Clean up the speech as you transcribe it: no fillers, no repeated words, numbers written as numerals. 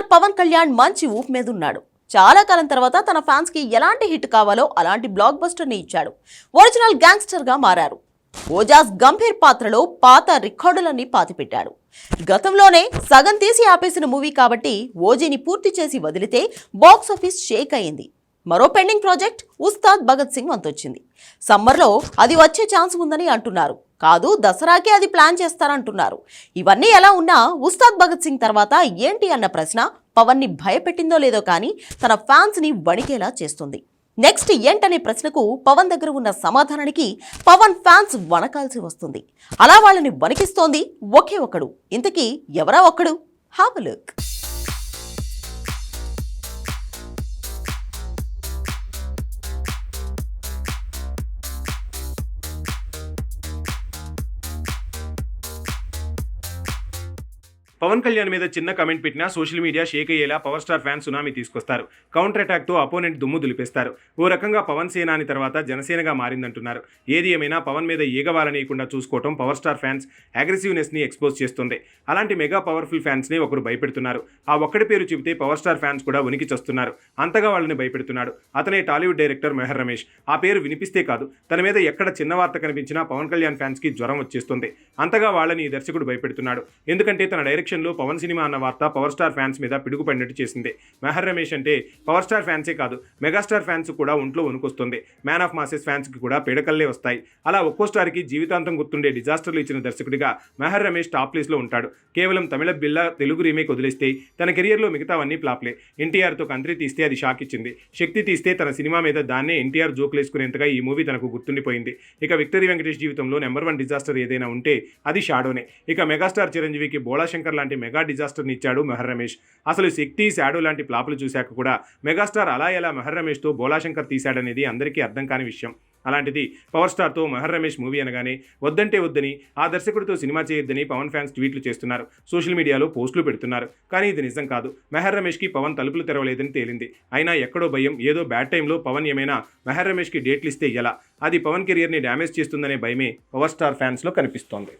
Star Pawan Kalyan మంచి ఊపు మీద ఉన్నాడు. చాలా కాలం తర్వాత తన ఫ్యాన్స్ కి ఎలాంటి హిట్ కావాలో అలాంటి బ్లాక్ బస్టర్ ని ఇచ్చాడు. ఒరిజినల్ గ్యాంగ్స్టర్ గా మారారు. ఓజాస్ గంభీర్ పాత్రలో పాత రికార్డులన్నీ పాతిపెట్టాడు. గతంలోనే సగం తీసి ఆపేసిన మూవీ కాబట్టి ఓజీని పూర్తి చేసి వదిలితే బాక్స్ ఆఫీస్ షేక్ అయింది. మరో పెండింగ్ ప్రాజెక్ట్ ఉస్తాద్ భగత్ సింగ్ వంతొచ్చింది. సమ్మర్లో అది వచ్చే ఛాన్స్ ఉందని అంటున్నారు. కాదు, దసరాకే అది ప్లాన్ చేస్తారంటున్నారు. ఇవన్నీ ఎలా ఉన్నా ఉస్తాద్ భగత్ సింగ్ తర్వాత ఏంటి అన్న ప్రశ్న పవన్ ని భయపెట్టిందో లేదో కానీ తన ఫ్యాన్స్ ని వణికేలా చేస్తుంది. నెక్స్ట్ ఏంటనే ప్రశ్నకు పవన్ దగ్గర ఉన్న సమాధానానికి పవన్ ఫ్యాన్స్ వణకాల్సి వస్తుంది. అలా వాళ్ళని వణికిస్తోంది ఒకే ఒక్కడు. ఇంతకీ ఎవరా ఒక్కడు? Have a look. Pawan Kalyan మీద చిన్న కమెంట్ పెట్టినా సోషల్ మీడియా షేక్ అయ్యేలా పవర్ స్టార్ ఫ్యాన్స్ సునామీ తీసుకొస్తారు. కౌంటర్ అటాక్తో అపోనెంట్ దుమ్ము దులిపేస్తారు. ఓ రకంగా పవన్ సేనాని తర్వాత జనసేనగా మారిందంటున్నారు. ఏది ఏమైనా పవన్ మీద ఈగవాలనీయకుండా చూసుకోవటం పవర్ స్టార్ ఫ్యాన్స్ అగ్రెసివ్నెస్ని ఎక్స్పోజ్ చేస్తుంది. అలాంటి మెగా పవర్ఫుల్ ఫ్యాన్స్ని ఒకరు భయపెడుతున్నారు. ఆ ఒక్కడి పేరు చెబితే పవర్ స్టార్ ఫ్యాన్స్ కూడా ఉనికి చస్తున్నారు. అంతగా వాళ్ళని భయపెడుతున్నాడు. అతనే టాలీవుడ్ డైరెక్టర్ మెహర్ రమేష్. ఆ పేరు వినిపిస్తే కాదు, తన మీద ఎక్కడ చిన్న వార్త కనిపించినా పవన్ కళ్యాణ్ ఫ్యాన్స్కి జ్వరం వచ్చేస్తుంది. అంతగా వాళ్ళని ఈ దర్శకుడు భయపెడుతున్నాడు. ఎందుకంటే తన డైరెక్షన్ లో పవన్ సినిమా అన్న వార్త పవర్ స్టార్ ఫ్యాన్స్ మీద పిడుగుపడినట్టు చేసింది. మెహర్ రమేష్ అంటే పవర్ స్టార్ ఫ్యాన్సే కాదు, మెగాస్టార్ ఫ్యాన్స్ కూడా ఒంట్లో వణుకొస్తుంది. మ్యాన్ ఆఫ్ మాసెస్ ఫ్యాన్స్ కి కూడా పీడకల్లే వస్తాయి. అలా ఒక్కో స్టార్ కి జీవితాంతం గుర్తుండే డిజాస్టర్లు ఇచ్చిన దర్శకుడిగా మెహర్ రమేష్ టాప్ ప్లేస్ లో ఉంటాడు. కేవలం తమిళ బిల్లా తెలుగు రీమేక్ వదిలేస్తే తన కెరియర్ లో మిగతావన్నీ ప్లాప్లే. ఎన్టీఆర్ తో కంత్రి తీస్తే అది షాక్ ఇచ్చింది. శక్తి తీస్తే తన సినిమా మీద దాన్నే ఎన్టీఆర్ జోకులేసుకునేంతగా ఈ మూవీ తనకు గుర్తుండిపోయింది. ఇక విక్టరీ వెంకటేష్ జీవితంలో నెంబర్ 1 డిజాస్టర్ ఏదైనా ఉంటే అది షాడోనే. ఇక మెగాస్టార్ చిరంజీవికి బోళాశంకర్ లాంటి మెగా డిజాస్టర్ని ఇచ్చాడు మెహర్ రమేష్. అసలు శక్తి, షాడో లాంటి ప్లాపులు చూశాక కూడా మెగాస్టార్ అలా ఎలా మెహర్ రమేష్తో బోళాశంకర్ తీశాడనేది అందరికీ అర్థం కాని విషయం. అలాంటిది పవర్ స్టార్తో మెహర్ రమేష్ మూవీ అనగానే వద్దంటే వద్దని, ఆ దర్శకుడితో సినిమా చేయొద్దని పవన్ ఫ్యాన్స్ ట్వీట్లు చేస్తున్నారు. సోషల్ మీడియాలో పోస్టులు పెడుతున్నారు. కానీ ఇది నిజం కాదు. మెహర్ రమేష్కి పవన్ తలుపులు తెరవలేదని తేలింది. అయినా ఎక్కడో భయం, ఏదో బ్యాడ్ టైంలో పవన్ ఏమైనా మెహర్ రమేష్కి డేట్లు ఇస్తే ఎలా, అది పవన్ కెరియర్ని డ్యామేజ్ చేస్తుందనే భయమే పవర్ స్టార్ ఫ్యాన్స్లో కనిపిస్తోంది.